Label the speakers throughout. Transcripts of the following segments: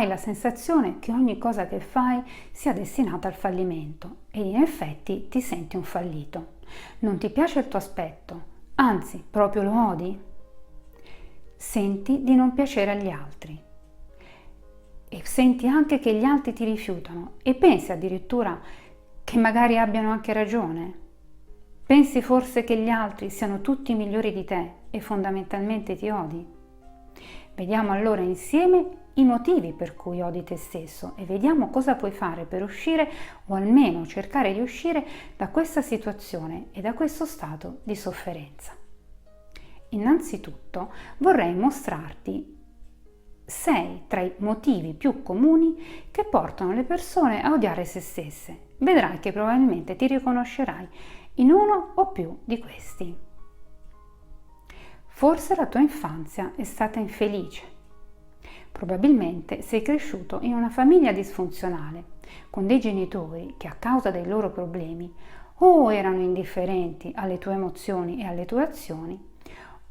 Speaker 1: hai la sensazione che ogni cosa che fai sia destinata al fallimento ed in effetti ti senti un fallito. Non ti piace il tuo aspetto, anzi, proprio lo odi. Senti di non piacere agli altri e senti anche che gli altri ti rifiutano e pensi addirittura che magari abbiano anche ragione. Pensi forse che gli altri siano tutti migliori di te e fondamentalmente ti odi? Vediamo allora insieme i motivi per cui odi te stesso e vediamo cosa puoi fare per uscire o almeno cercare di uscire da questa situazione e da questo stato di sofferenza. Innanzitutto vorrei mostrarti 6 tra i motivi più comuni che portano le persone a odiare se stesse. Vedrai che probabilmente ti riconoscerai in uno o più di questi. Forse la tua infanzia è stata infelice. Probabilmente sei cresciuto in una famiglia disfunzionale, con dei genitori che a causa dei loro problemi o erano indifferenti alle tue emozioni e alle tue azioni,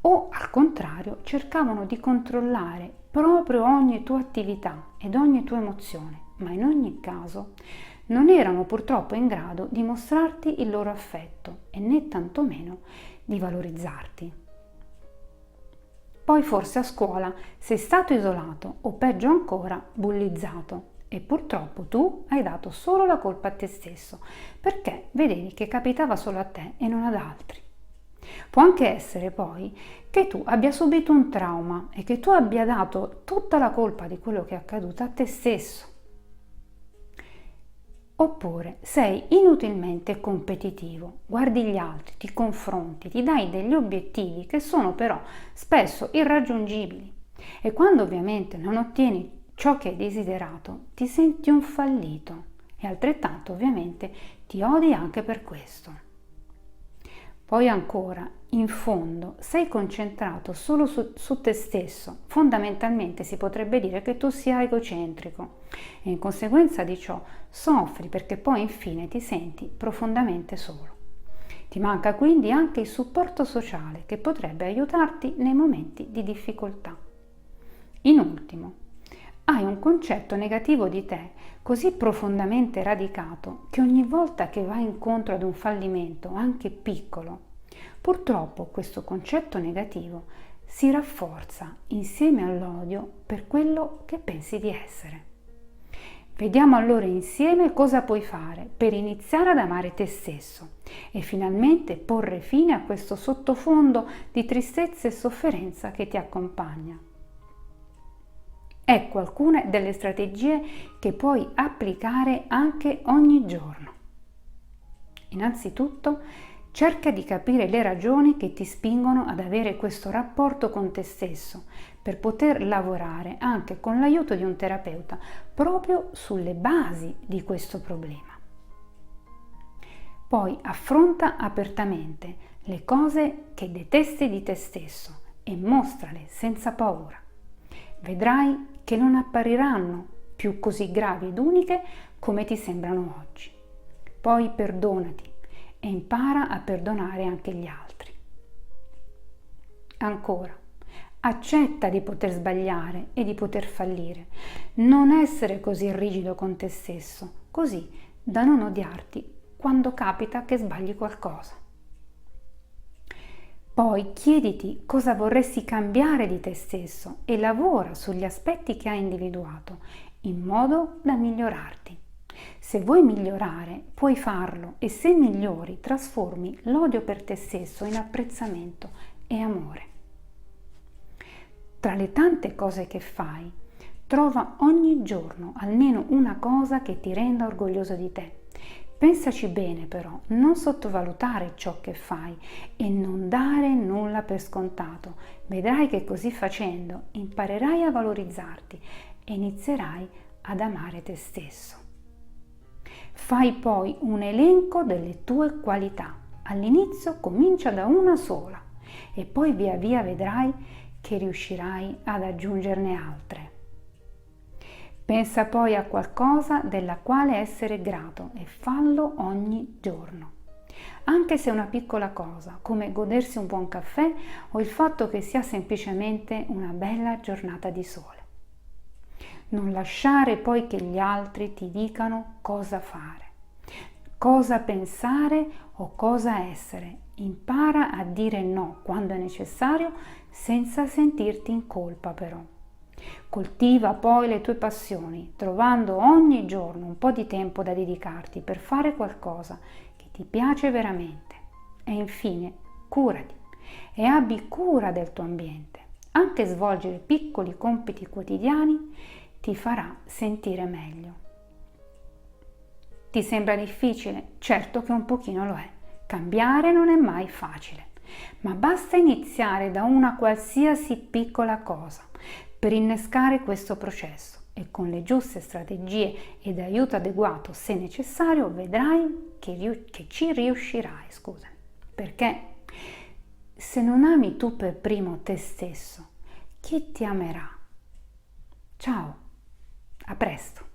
Speaker 1: o al contrario cercavano di controllare proprio ogni tua attività ed ogni tua emozione, ma in ogni caso non erano purtroppo in grado di mostrarti il loro affetto e né tantomeno di valorizzarti. Poi forse a scuola sei stato isolato o peggio ancora bullizzato e purtroppo tu hai dato solo la colpa a te stesso perché vedevi che capitava solo a te e non ad altri. Può anche essere poi che tu abbia subito un trauma e che tu abbia dato tutta la colpa di quello che è accaduto a te stesso. Oppure sei inutilmente competitivo, guardi gli altri, ti confronti, ti dai degli obiettivi che sono però spesso irraggiungibili e quando ovviamente non ottieni ciò che hai desiderato ti senti un fallito e altrettanto ovviamente ti odi anche per questo. Poi ancora, in fondo, sei concentrato solo su te stesso. Fondamentalmente si potrebbe dire che tu sia egocentrico e in conseguenza di ciò soffri perché poi infine ti senti profondamente solo. Ti manca quindi anche il supporto sociale che potrebbe aiutarti nei momenti di difficoltà. In ultimo, hai un concetto negativo di te così profondamente radicato che ogni volta che vai incontro ad un fallimento, anche piccolo, purtroppo questo concetto negativo si rafforza insieme all'odio per quello che pensi di essere. Vediamo allora insieme cosa puoi fare per iniziare ad amare te stesso e finalmente porre fine a questo sottofondo di tristezza e sofferenza che ti accompagna. Ecco alcune delle strategie che puoi applicare anche ogni giorno. Innanzitutto, cerca di capire le ragioni che ti spingono ad avere questo rapporto con te stesso per poter lavorare anche con l'aiuto di un terapeuta proprio sulle basi di questo problema. Poi affronta apertamente le cose che detesti di te stesso e mostrale senza paura. Vedrai che non appariranno più così gravi ed uniche come ti sembrano oggi. Poi perdonati e impara a perdonare anche gli altri. Ancora, accetta di poter sbagliare e di poter fallire. Non essere così rigido con te stesso, così da non odiarti quando capita che sbagli qualcosa. Poi chiediti cosa vorresti cambiare di te stesso e lavora sugli aspetti che hai individuato in modo da migliorarti. Se vuoi migliorare, puoi farlo e se migliori, trasformi l'odio per te stesso in apprezzamento e amore. Tra le tante cose che fai, trova ogni giorno almeno una cosa che ti renda orgoglioso di te. Pensaci bene però, non sottovalutare ciò che fai e non dare nulla per scontato. Vedrai che così facendo imparerai a valorizzarti e inizierai ad amare te stesso. Fai poi un elenco delle tue qualità. All'inizio comincia da una sola e poi via via vedrai che riuscirai ad aggiungerne altre. Pensa poi a qualcosa della quale essere grato e fallo ogni giorno. Anche se è una piccola cosa, come godersi un buon caffè o il fatto che sia semplicemente una bella giornata di sole. Non lasciare poi che gli altri ti dicano cosa fare, cosa pensare o cosa essere. Impara a dire no quando è necessario senza sentirti in colpa però. Coltiva poi le tue passioni, trovando ogni giorno un po' di tempo da dedicarti per fare qualcosa che ti piace veramente. E infine, curati e abbi cura del tuo ambiente. Anche svolgere piccoli compiti quotidiani ti farà sentire meglio. Ti sembra difficile? Certo che un pochino lo è. Cambiare non è mai facile, ma basta iniziare da una qualsiasi piccola cosa per innescare questo processo e con le giuste strategie ed aiuto adeguato se necessario vedrai che ci riuscirai, scusami. Perché se non ami tu per primo te stesso, chi ti amerà? Ciao, a presto!